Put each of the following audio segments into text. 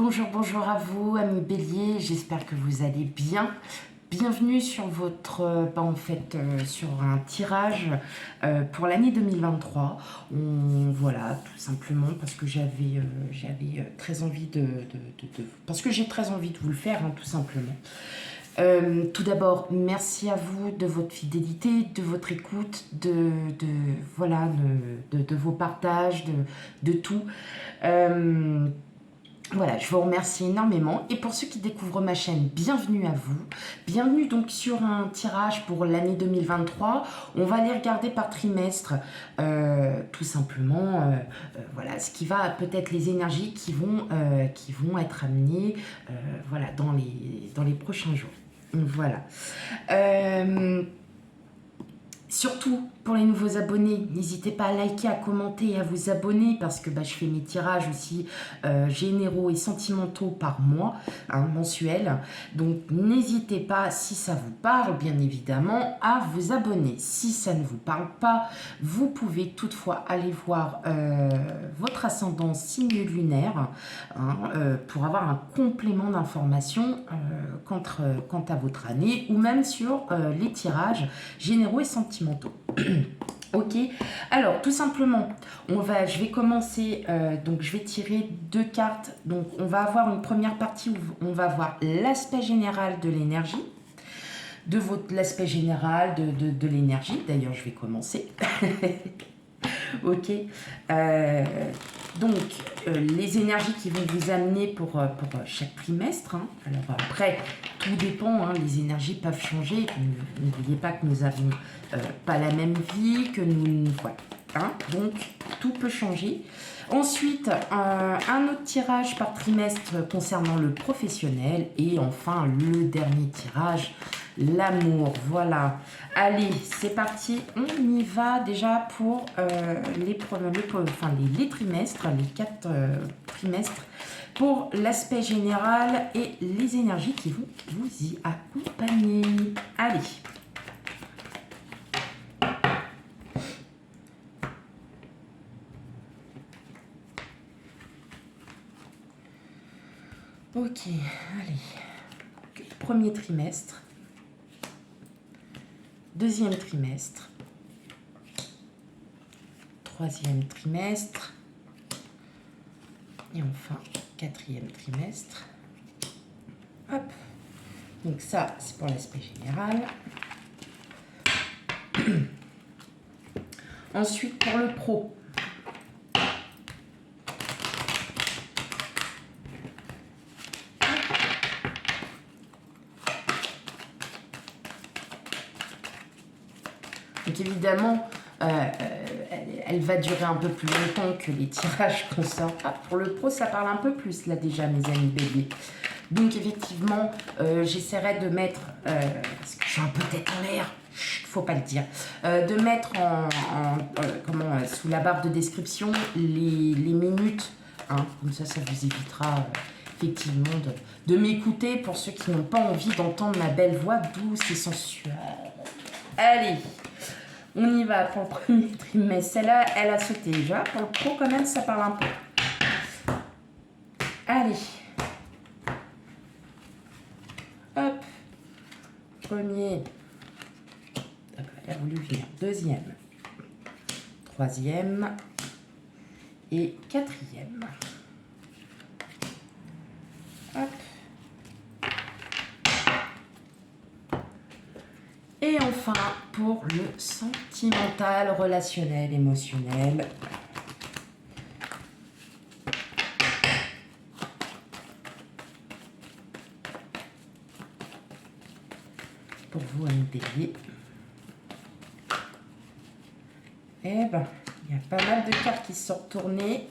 Bonjour, bonjour à vous, amis Bélier, j'espère que vous allez bien. Bienvenue sur sur un tirage pour l'année 2023. Voilà, tout simplement parce que j'avais très envie parce que j'ai très envie de vous le faire, hein, tout simplement. Tout d'abord, merci à vous de votre fidélité, de votre écoute, voilà, de vos partages, de tout. Voilà, je vous remercie énormément. Et pour ceux qui découvrent ma chaîne, bienvenue à vous. Bienvenue donc sur un tirage pour l'année 2023. On va les regarder par trimestre, tout simplement. Voilà, ce qui va peut-être les énergies qui vont être amenées voilà, dans les prochains jours. Voilà. Surtout, pour les nouveaux abonnés, n'hésitez pas à liker, à commenter et à vous abonner parce que je fais mes tirages aussi généraux et sentimentaux par mois, hein, mensuels. Donc, n'hésitez pas, si ça vous parle, bien évidemment, à vous abonner. Si ça ne vous parle pas, vous pouvez toutefois aller voir votre ascendant signe lunaire hein, pour avoir un complément d'information quant à votre année ou même sur les tirages généraux et sentimentaux. Ok, alors tout simplement, je vais commencer, donc je vais tirer deux cartes. Donc on va avoir une première partie où on va voir l'aspect général de l'énergie, l'aspect général de l'énergie. D'ailleurs, je vais commencer. Ok, donc les énergies qui vont vous amener pour chaque trimestre. Hein. Alors après, tout dépend, hein, les énergies peuvent changer. N'oubliez pas que nous n'avons pas la même vie, que nous... Voilà. Hein, donc, tout peut changer. Ensuite, un autre tirage par trimestre concernant le professionnel. Et enfin, le dernier tirage, l'amour. Voilà. Allez, c'est parti. On y va déjà pour les trimestres, les 4 trimestres, pour l'aspect général et les énergies qui vont vous y accompagner. Allez. Ok, allez. Premier trimestre. Deuxième trimestre. Troisième trimestre. Et enfin, quatrième trimestre. Hop. Donc ça, c'est pour l'aspect général. Ensuite, pour le pro. Donc évidemment, elle va durer un peu plus longtemps que les tirages qu'on sort. Ah, pour le pro, ça parle un peu plus là déjà, mes amis béliers. Donc effectivement, j'essaierai de mettre, parce que je suis un peu tête en l'air, faut pas le dire, de mettre sous la barre de description les minutes, hein, comme ça vous évitera effectivement de m'écouter pour ceux qui n'ont pas envie d'entendre ma belle voix douce et sensuelle. Allez, on y va pour le premier trimestre. Celle-là, elle a sauté déjà. Pour le pro, quand même, ça parle un peu. Allez. Hop. Premier. Elle a voulu venir. Deuxième. Troisième. Et quatrième. Hop. Et enfin, pour le sentimental, relationnel, émotionnel. Pour vous, amis bélier. Eh ben, il y a pas mal de cartes qui sont retournées.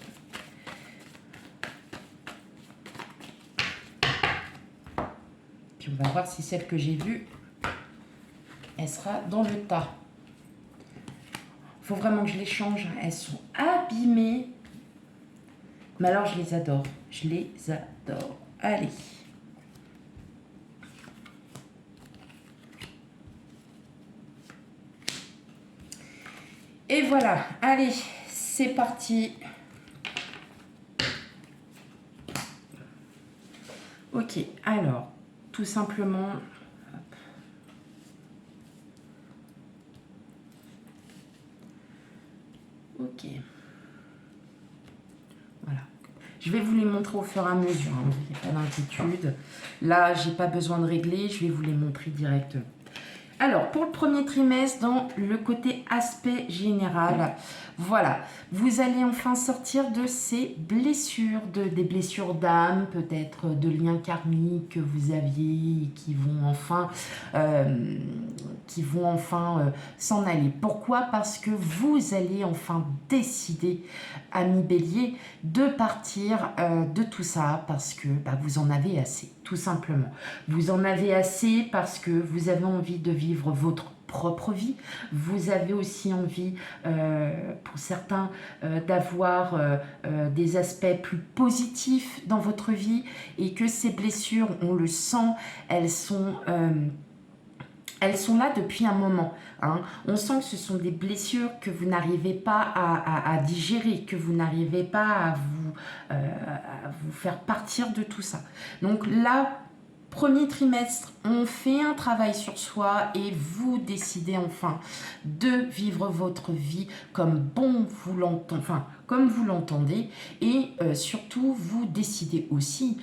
Puis on va voir si celle que j'ai vue, elle sera dans le tas. Il faut vraiment que je les change. Elles sont abîmées. Mais alors, je les adore. Je les adore. Allez. Et voilà. Allez, c'est parti. Ok, alors, tout simplement... Ok. Voilà. Je vais vous les montrer au fur et à mesure, hein, vous n'avez pas d'inquiétude. Là, j'ai pas besoin de régler, je vais vous les montrer directement. Alors, pour le premier trimestre, dans le côté aspect général, voilà, vous allez enfin sortir de ces blessures, des blessures d'âme, peut-être de liens karmiques que vous aviez et qui vont enfin s'en aller. Pourquoi? Parce que vous allez enfin décider, ami Bélier, de partir de tout ça parce que vous en avez assez, tout simplement. Vous en avez assez parce que vous avez envie de vivre votre propre vie. Vous avez aussi envie, pour certains, d'avoir des aspects plus positifs dans votre vie et que ces blessures, on le sent, elles sont là depuis un moment. Hein. On sent que ce sont des blessures que vous n'arrivez pas à digérer, que vous n'arrivez pas à vous faire partir de tout ça. Donc là, premier trimestre, on fait un travail sur soi et vous décidez enfin de vivre votre vie comme bon vous l'entendez, enfin comme vous l'entendez, et surtout vous décidez aussi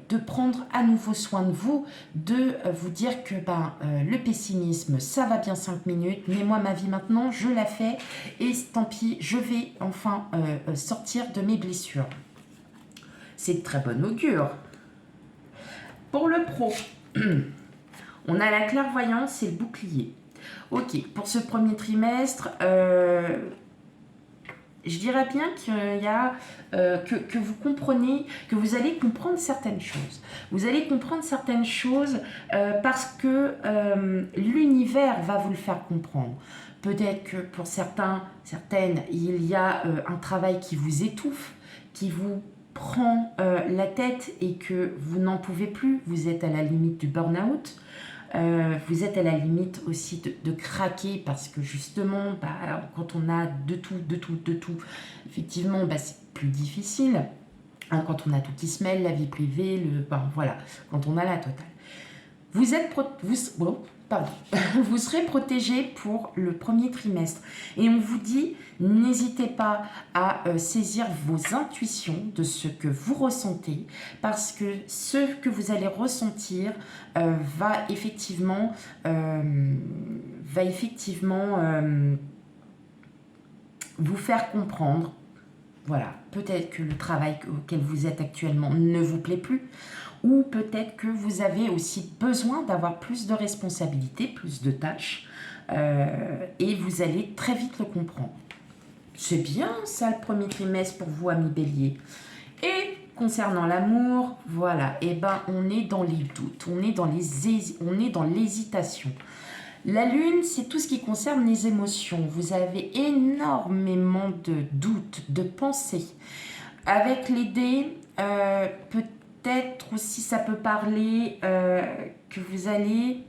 de prendre à nouveau soin de vous, de vous dire que le pessimisme ça va bien 5 minutes, mais moi ma vie maintenant je la fais et tant pis, je vais enfin sortir de mes blessures. C'est de très bon augure. Pour le pro, on a la clairvoyance et le bouclier. Ok, pour ce premier trimestre, je dirais bien qu'il y a que vous comprenez, que vous allez comprendre certaines choses. Vous allez comprendre certaines choses parce que l'univers va vous le faire comprendre. Peut-être que pour certaines, il y a un travail qui vous étouffe, qui vous prend la tête et que vous n'en pouvez plus, vous êtes à la limite du burn-out, vous êtes à la limite aussi de craquer parce que justement, quand on a de tout, effectivement, c'est plus difficile. Hein, quand on a tout qui se mêle, la vie privée, voilà, quand on a la totale. Vous serez protégé pour le premier trimestre. Et on vous dit, n'hésitez pas à saisir vos intuitions de ce que vous ressentez, parce que ce que vous allez ressentir va effectivement vous faire comprendre. Voilà, peut-être que le travail auquel vous êtes actuellement ne vous plaît plus, ou peut-être que vous avez aussi besoin d'avoir plus de responsabilités, plus de tâches, et vous allez très vite le comprendre. C'est bien ça le premier trimestre pour vous, amis Bélier. Et concernant l'amour, voilà, on est dans les doutes, on est dans l'hésitation. La lune, c'est tout ce qui concerne les émotions. Vous avez énormément de doutes, de pensées. Avec les dés, peut-être aussi ça peut parler que vous allez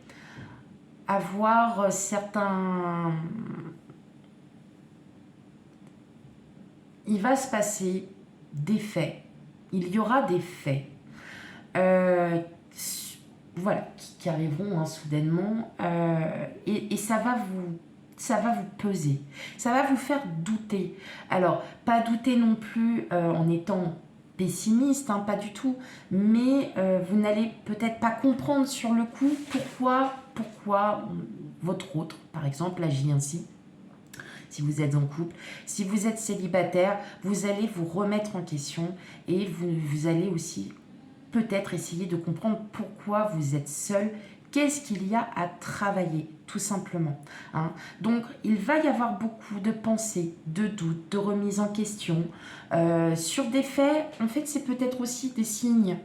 avoir certains... Il va se passer des faits. Il y aura des faits. Voilà, qui arriveront soudainement et ça va vous peser, ça va vous faire douter. Alors, pas douter non plus en étant pessimiste, hein, pas du tout, mais vous n'allez peut-être pas comprendre sur le coup pourquoi votre autre, par exemple, agit ainsi. Si vous êtes en couple, si vous êtes célibataire, vous allez vous remettre en question et vous allez aussi peut-être essayer de comprendre pourquoi vous êtes seul, qu'est-ce qu'il y a à travailler, tout simplement. Hein. Donc, il va y avoir beaucoup de pensées, de doutes, de remises en question. Sur des faits, en fait, c'est peut-être aussi des signes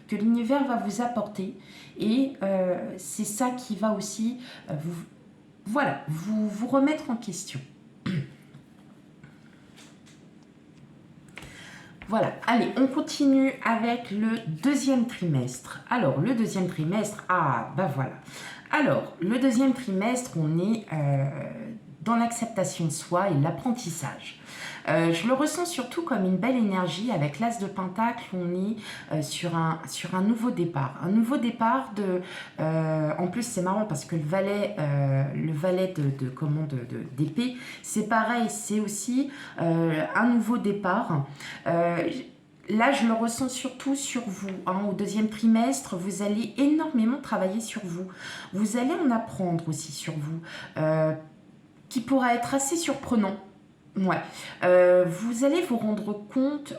que l'univers va vous apporter. Et c'est ça qui va aussi vous remettre en question. Voilà, allez, on continue avec le deuxième trimestre. Alors, le deuxième trimestre, voilà. Alors, le deuxième trimestre, on est dans l'acceptation de soi et l'apprentissage. Je le ressens surtout comme une belle énergie. Avec l'As de Pentacle, on est sur un nouveau départ. Un nouveau départ de... en plus, c'est marrant parce que le valet d'épée, c'est pareil, c'est aussi un nouveau départ. Là, je le ressens surtout sur vous. Au deuxième trimestre, vous allez énormément travailler sur vous. Vous allez en apprendre aussi sur vous, qui pourra être assez surprenant. Ouais. Vous allez vous rendre compte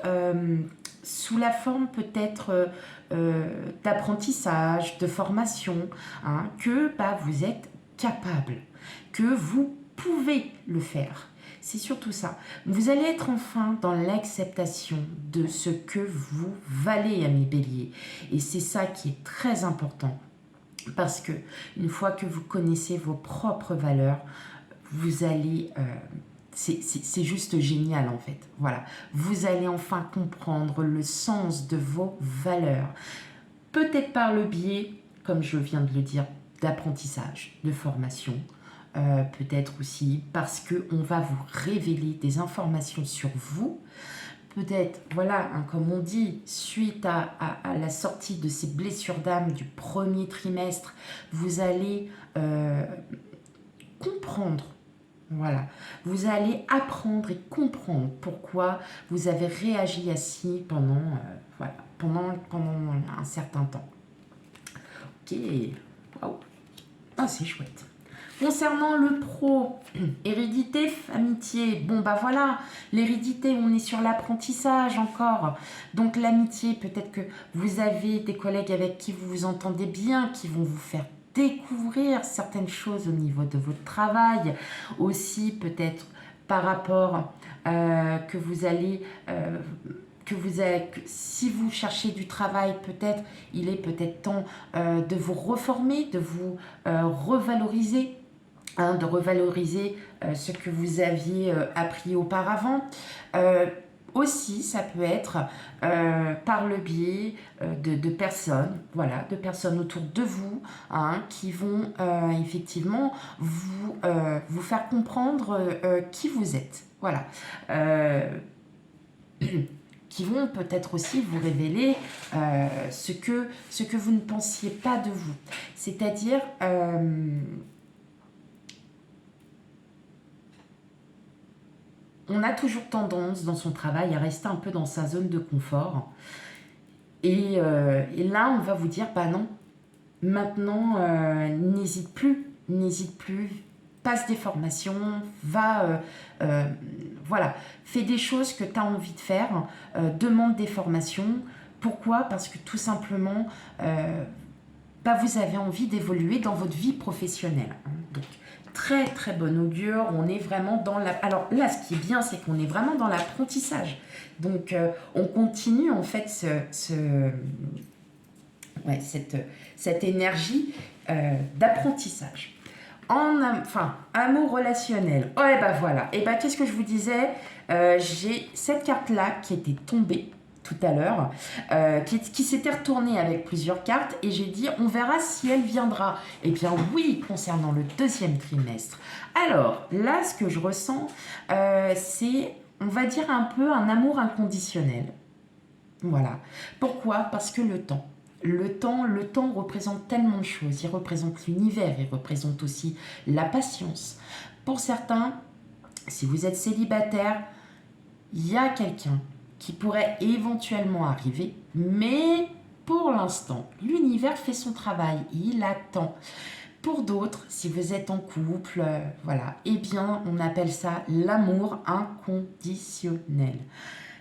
sous la forme peut-être d'apprentissage, de formation, que vous êtes capable, que vous pouvez le faire. C'est surtout ça. Vous allez être enfin dans l'acceptation de ce que vous valez, amis béliers. Et c'est ça qui est très important. Parce que une fois que vous connaissez vos propres valeurs, vous allez... c'est juste génial en fait. Voilà. Vous allez enfin comprendre le sens de vos valeurs. Peut-être par le biais, comme je viens de le dire, d'apprentissage, de formation. Peut-être aussi parce qu'on va vous révéler des informations sur vous. Peut-être, voilà, comme on dit, suite à la sortie de ces blessures d'âme du premier trimestre, vous allez comprendre. Voilà, vous allez apprendre et comprendre pourquoi vous avez réagi ainsi pendant un certain temps. Ok, waouh, c'est chouette. Concernant le pro, hérédité, amitié, bon voilà, l'hérédité, on est sur l'apprentissage encore. Donc l'amitié, peut-être que vous avez des collègues avec qui vous vous entendez bien, qui vont vous faire découvrir certaines choses au niveau de votre travail, aussi peut-être par rapport que vous allez... si vous cherchez du travail, peut-être, il est peut-être temps de vous reformer, de vous revaloriser, de revaloriser ce que vous aviez appris auparavant. Aussi, ça peut être par le biais de personnes, voilà, de personnes autour de vous qui vont effectivement vous faire comprendre qui vous êtes. Voilà. Qui vont peut-être aussi vous révéler ce que vous ne pensiez pas de vous. C'est-à-dire... on a toujours tendance dans son travail à rester un peu dans sa zone de confort. Et là, on va vous dire, non, maintenant, n'hésite plus, passe des formations, voilà, fais des choses que tu as envie de faire, demande des formations. Pourquoi ? Parce que tout simplement, vous avez envie d'évoluer dans votre vie professionnelle. Donc, très très bon augure, on est vraiment dans la... Alors là, ce qui est bien, c'est qu'on est vraiment dans l'apprentissage. Donc, on continue en fait cette énergie d'apprentissage. Amour relationnel. Voilà. Et qu'est-ce que je vous disais ? J'ai cette carte-là qui était tombée tout à l'heure, qui s'était retournée avec plusieurs cartes, et j'ai dit on verra si elle viendra. Eh bien oui, concernant le deuxième trimestre. Alors là, ce que je ressens, c'est, on va dire, un peu un amour inconditionnel. Voilà. Pourquoi ? Parce que le temps représente tellement de choses. Il représente l'univers, il représente aussi la patience. Pour certains, si vous êtes célibataire, il y a quelqu'un qui pourrait éventuellement arriver, mais pour l'instant, l'univers fait son travail, il attend. Pour d'autres, si vous êtes en couple, eh bien, on appelle ça l'amour inconditionnel.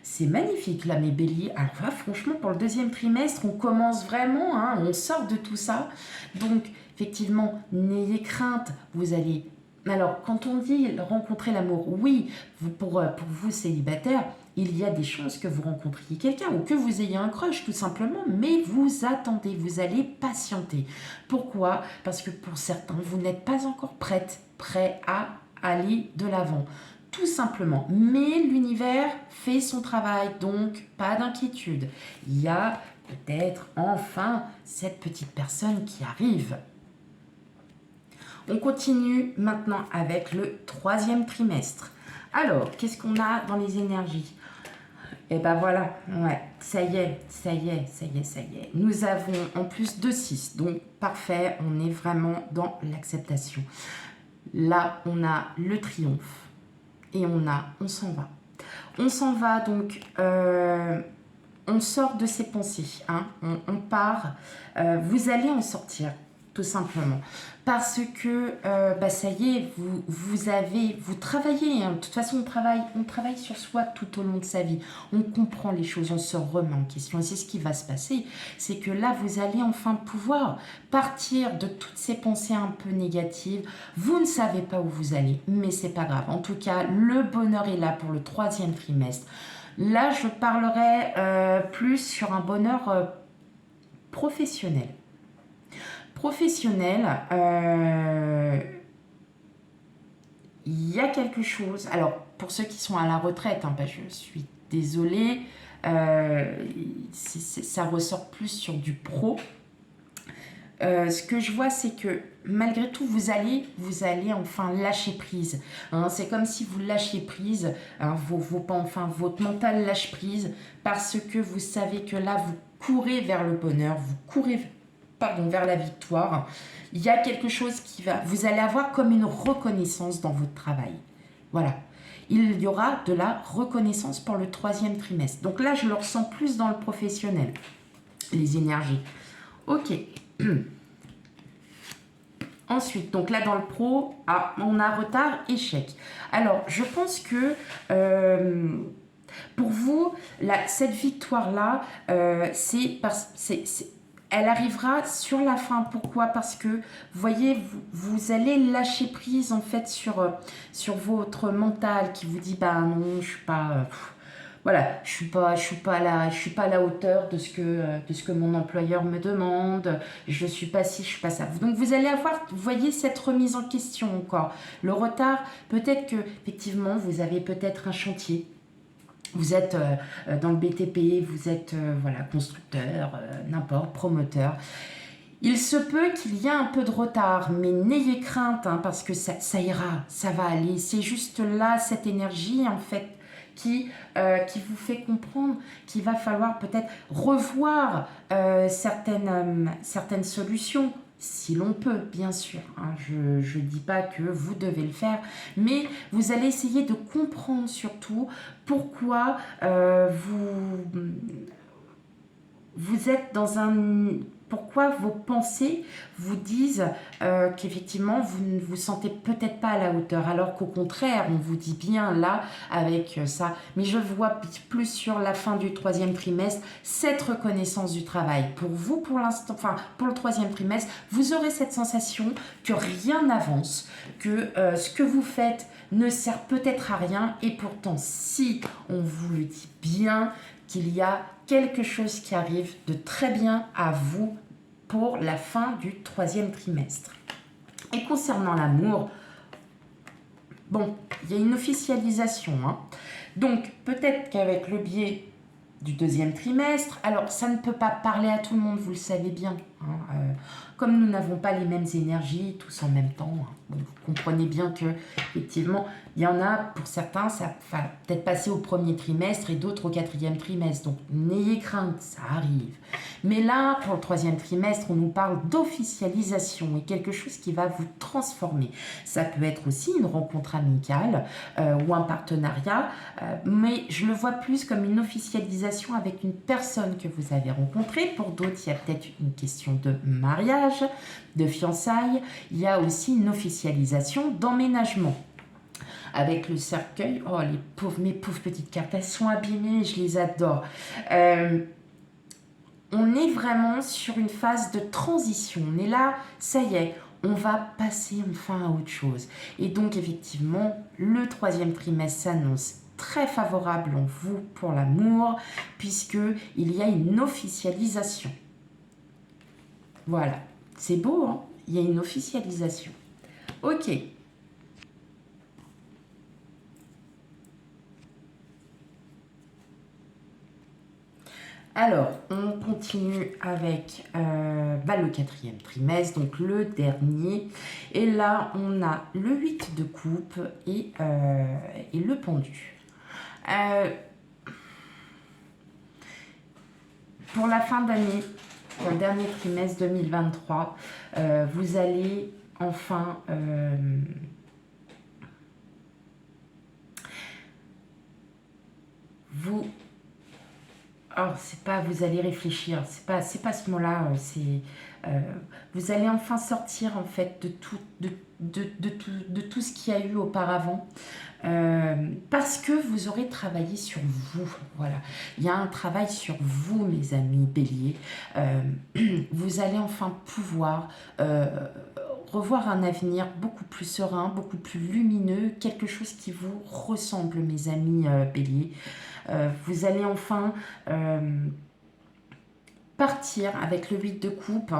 C'est magnifique là, mes béliers. Alors là, franchement, pour le deuxième trimestre, on commence vraiment, on sort de tout ça. Donc, effectivement, n'ayez crainte, vous allez... Alors, quand on dit rencontrer l'amour, oui, pour vous célibataires, il y a des chances que vous rencontriez quelqu'un ou que vous ayez un crush tout simplement, mais vous attendez, vous allez patienter. Pourquoi ? Parce que pour certains, vous n'êtes pas encore prêt à aller de l'avant. Tout simplement. Mais l'univers fait son travail, donc pas d'inquiétude. Il y a peut-être enfin cette petite personne qui arrive. On continue maintenant avec le troisième trimestre. Alors, qu'est-ce qu'on a dans les énergies? Et ben voilà, ouais, ça y est, ça y est, ça y est, ça y est. Nous avons en plus 2-6, donc parfait, on est vraiment dans l'acceptation. Là, on a le triomphe et on s'en va. On s'en va donc, on sort de ses pensées, hein, on part, vous allez en sortir, tout simplement. Parce que, ça y est, vous travaillez, hein. De toute façon, on travaille sur soi tout au long de sa vie. On comprend les choses, on se remet en question. Et c'est ce qui va se passer, c'est que là, vous allez enfin pouvoir partir de toutes ces pensées un peu négatives. Vous ne savez pas où vous allez, mais c'est pas grave. En tout cas, le bonheur est là pour le 3e trimestre. Là, je parlerai plus sur un bonheur professionnel. Professionnel, il y a quelque chose. Alors, pour ceux qui sont à la retraite, hein, je suis désolée, ça ressort plus sur du pro. Ce que je vois, c'est que malgré tout, vous allez enfin lâcher prise. Hein, c'est comme si vous lâchiez prise, hein, votre mental lâche prise parce que vous savez que là, vous courez vers le bonheur, vous courez vers la victoire. Il y a quelque chose qui va... Vous allez avoir comme une reconnaissance dans votre travail. Voilà. Il y aura de la reconnaissance pour le 3e trimestre. Donc là, je le ressens plus dans le professionnel, les énergies. Ok. Ensuite, donc là dans le pro, on a retard, échec. Alors, je pense que pour vous, cette victoire-là, elle arrivera sur la fin. Pourquoi? Parce que, vous voyez, vous allez lâcher prise en fait sur votre mental qui vous dit, bah non, je suis pas... voilà, je suis pas à la hauteur de ce que mon employeur me demande, je suis pas ci, je suis pas ça. Donc vous allez avoir, vous voyez, cette remise en question encore. Le retard, peut-être que effectivement vous avez peut-être un chantier. Vous êtes dans le BTP, vous êtes voilà, constructeur, n'importe, promoteur. Il se peut qu'il y ait un peu de retard, mais n'ayez crainte, hein, parce que ça ira, ça va aller. C'est juste là, cette énergie, en fait, qui vous fait comprendre qu'il va falloir peut-être revoir certaines solutions, si l'on peut, bien sûr. Hein. Je ne dis pas que vous devez le faire, mais vous allez essayer de comprendre surtout pourquoi vous êtes dans un... Pourquoi vos pensées vous disent qu'effectivement, vous ne vous sentez peut-être pas à la hauteur, alors qu'au contraire, on vous dit bien là, avec ça. Mais je vois plus sur la fin du 3e trimestre, cette reconnaissance du travail. Pour vous, pour l'instant, enfin, pour le 3e trimestre, vous aurez cette sensation que rien n'avance, que ce que vous faites ne sert peut-être à rien, et pourtant, si on vous le dit bien, qu'il y a quelque chose qui arrive de très bien à vous pour la fin du 3e trimestre. Et concernant l'amour, bon, il y a une officialisation. Hein. Donc, peut-être qu'avec le biais du 2e trimestre, alors ça ne peut pas parler à tout le monde, vous le savez bien. Hein, comme nous n'avons pas les mêmes énergies tous en même temps, hein, vous comprenez bien que effectivement, il y en a pour certains, ça va peut-être passer au 1er trimestre et d'autres au 4e trimestre. Donc n'ayez crainte, ça arrive. Mais là, pour le 3e trimestre, on nous parle d'officialisation et quelque chose qui va vous transformer. Ça peut être aussi une rencontre amicale ou un partenariat, mais je le vois plus comme une officialisation avec une personne que vous avez rencontrée. Pour d'autres, il y a peut-être une question de mariage, de fiançailles. Il y a aussi une officialisation d'emménagement. Avec le cercueil, oh mes pauvres petites cartes, elles sont abîmées, je les adore. On est vraiment sur une phase de transition. On est là, ça y est, on va passer enfin à autre chose. Et donc effectivement, le 3e trimestre s'annonce très favorable en vous pour l'amour, puisqu'il y a une officialisation. Voilà, c'est beau, hein? Il y a une officialisation. Ok. Alors, on continue avec le 4e trimestre, donc le dernier. Et là, on a le 8 de coupe et le pendu. Pour la fin d'année, pour le dernier trimestre 2023, vous allez enfin alors, c'est pas vous allez réfléchir, c'est pas ce mot-là, vous allez enfin sortir en fait de tout ce qu'il y a eu auparavant. Parce que vous aurez travaillé sur vous, voilà. Il y a un travail sur vous, mes amis béliers. Vous allez enfin pouvoir revoir un avenir beaucoup plus serein, beaucoup plus lumineux, quelque chose qui vous ressemble, mes amis béliers. Vous allez enfin partir avec le 8 de coupe,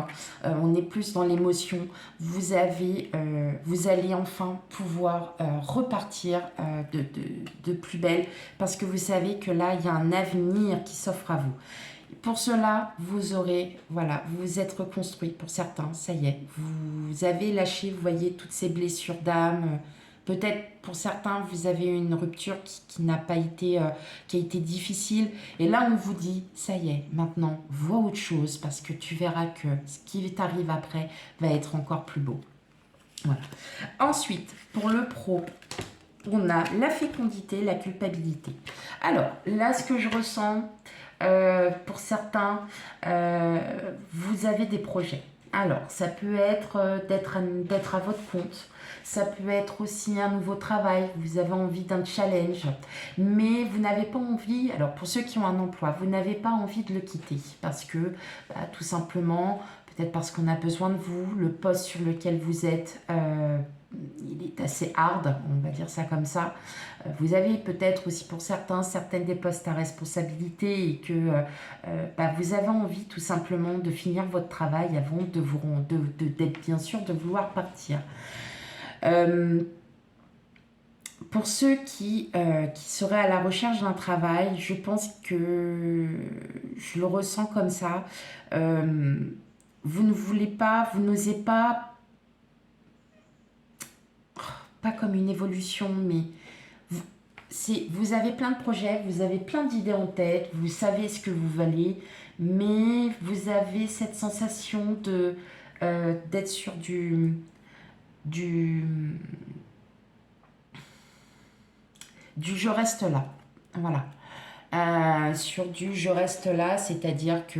on est plus dans l'émotion, vous allez enfin pouvoir repartir de plus belle, parce que vous savez que là, il y a un avenir qui s'offre à vous. Pour cela, vous aurez, voilà, vous vous êtes reconstruit pour certains, ça y est, vous avez lâché, vous voyez, toutes ces blessures d'âme. Peut-être pour certains, vous avez eu une rupture qui n'a pas été, qui a été difficile. Et là, on vous dit, ça y est, maintenant, vois autre chose, parce que tu verras que ce qui t'arrive après va être encore plus beau. Voilà. Ensuite, pour le pro, on a la fécondité, la culpabilité. Alors, là, ce que je ressens, pour certains, vous avez des projets. Alors, ça peut être d'être à votre compte. Ça peut être aussi un nouveau travail. Vous avez envie d'un challenge. Mais vous n'avez pas envie, alors pour ceux qui ont un emploi, vous n'avez pas envie de le quitter. Parce que, tout simplement, peut-être parce qu'on a besoin de vous, le poste sur lequel vous êtes, il est assez hard, on va dire ça comme ça. Vous avez peut-être aussi pour certaines des postes à responsabilité et que vous avez envie tout simplement de finir votre travail avant d'être bien sûr de vouloir partir. Pour ceux qui seraient à la recherche d'un travail, je pense que je le ressens comme ça. Vous ne voulez pas, vous n'osez pas comme une évolution, mais vous avez plein de projets, vous avez plein d'idées en tête, vous savez ce que vous valez, mais vous avez cette sensation d'être sur du je reste là. Voilà. Sur du je reste là, c'est-à-dire que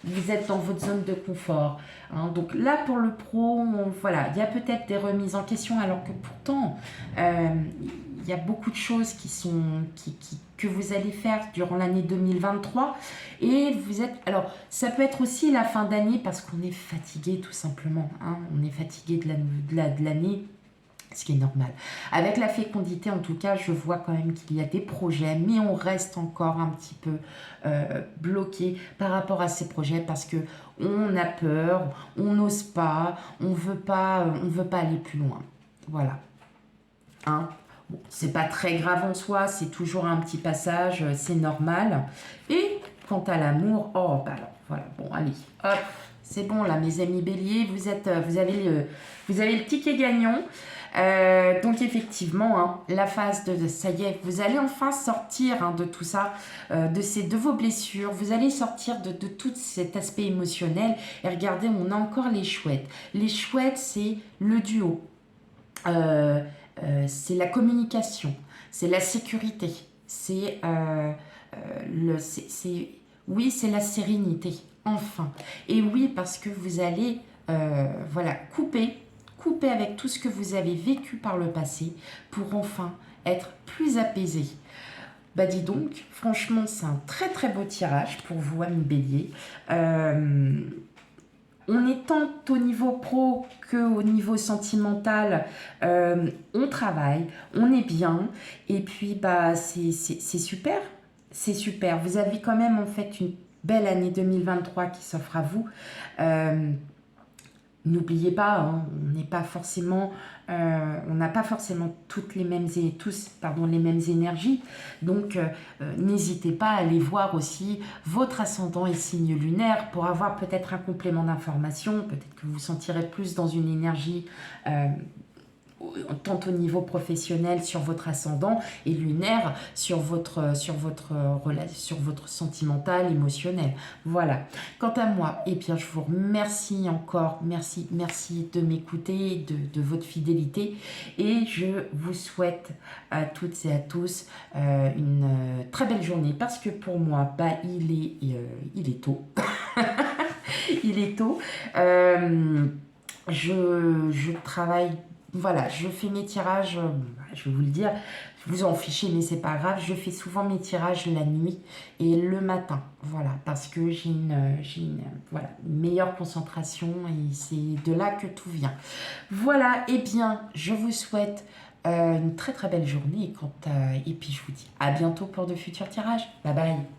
vous êtes dans votre zone de confort. Hein. Donc là, pour le pro, voilà, il y a peut-être des remises en question, alors que pourtant, il y a beaucoup de choses que vous allez faire durant l'année 2023. Et vous êtes... Alors, ça peut être aussi la fin d'année parce qu'on est fatigué, tout simplement. Hein. On est fatigué de l'année. Ce qui est normal. Avec la fécondité, en tout cas, je vois quand même qu'il y a des projets, mais on reste encore un petit peu bloqué par rapport à ces projets parce que on a peur, on n'ose pas, on veut pas aller plus loin. Voilà. Hein? Bon, c'est pas très grave en soi, c'est toujours un petit passage, c'est normal. Et quant à l'amour, oh bah alors, voilà, bon, allez, hop, c'est bon là, mes amis béliers, vous avez le ticket gagnant. Donc effectivement, hein, la phase de ça y est, vous allez enfin sortir de tout ça, de vos blessures, vous allez sortir de tout cet aspect émotionnel. Et regardez, on a encore les chouettes. Les chouettes, c'est le duo, c'est la communication, c'est la sécurité, c'est c'est la sérénité, enfin. Et oui, parce que vous allez couper avec tout ce que vous avez vécu par le passé pour enfin être plus apaisé. Bah dis donc, franchement, c'est un très très beau tirage pour vous, amis bélier. On est tant au niveau pro qu'au niveau sentimental, on travaille, on est bien, et puis c'est super, c'est super. Vous avez quand même en fait une belle année 2023 qui s'offre à vous. N'oubliez pas, hein, on n'est pas forcément, on n'a pas forcément toutes les mêmes les mêmes énergies. Donc, n'hésitez pas à aller voir aussi votre ascendant et signe lunaire pour avoir peut-être un complément d'information. Peut-être que vous vous sentirez plus dans une énergie tant au niveau professionnel sur votre ascendant et lunaire sur votre sentimental, émotionnel. Voilà. Quant à moi, eh bien, je vous remercie encore. Merci de m'écouter, de votre fidélité. Et je vous souhaite à toutes et à tous une très belle journée parce que pour moi, il est tôt. Il est tôt. Je travaille. Voilà, je fais mes tirages, je vais vous le dire, vous en fichez, mais c'est pas grave. Je fais souvent mes tirages la nuit et le matin, voilà, parce que j'ai une meilleure concentration et c'est de là que tout vient. Voilà, et bien, je vous souhaite une très très belle journée et puis je vous dis à bientôt pour de futurs tirages. Bye bye.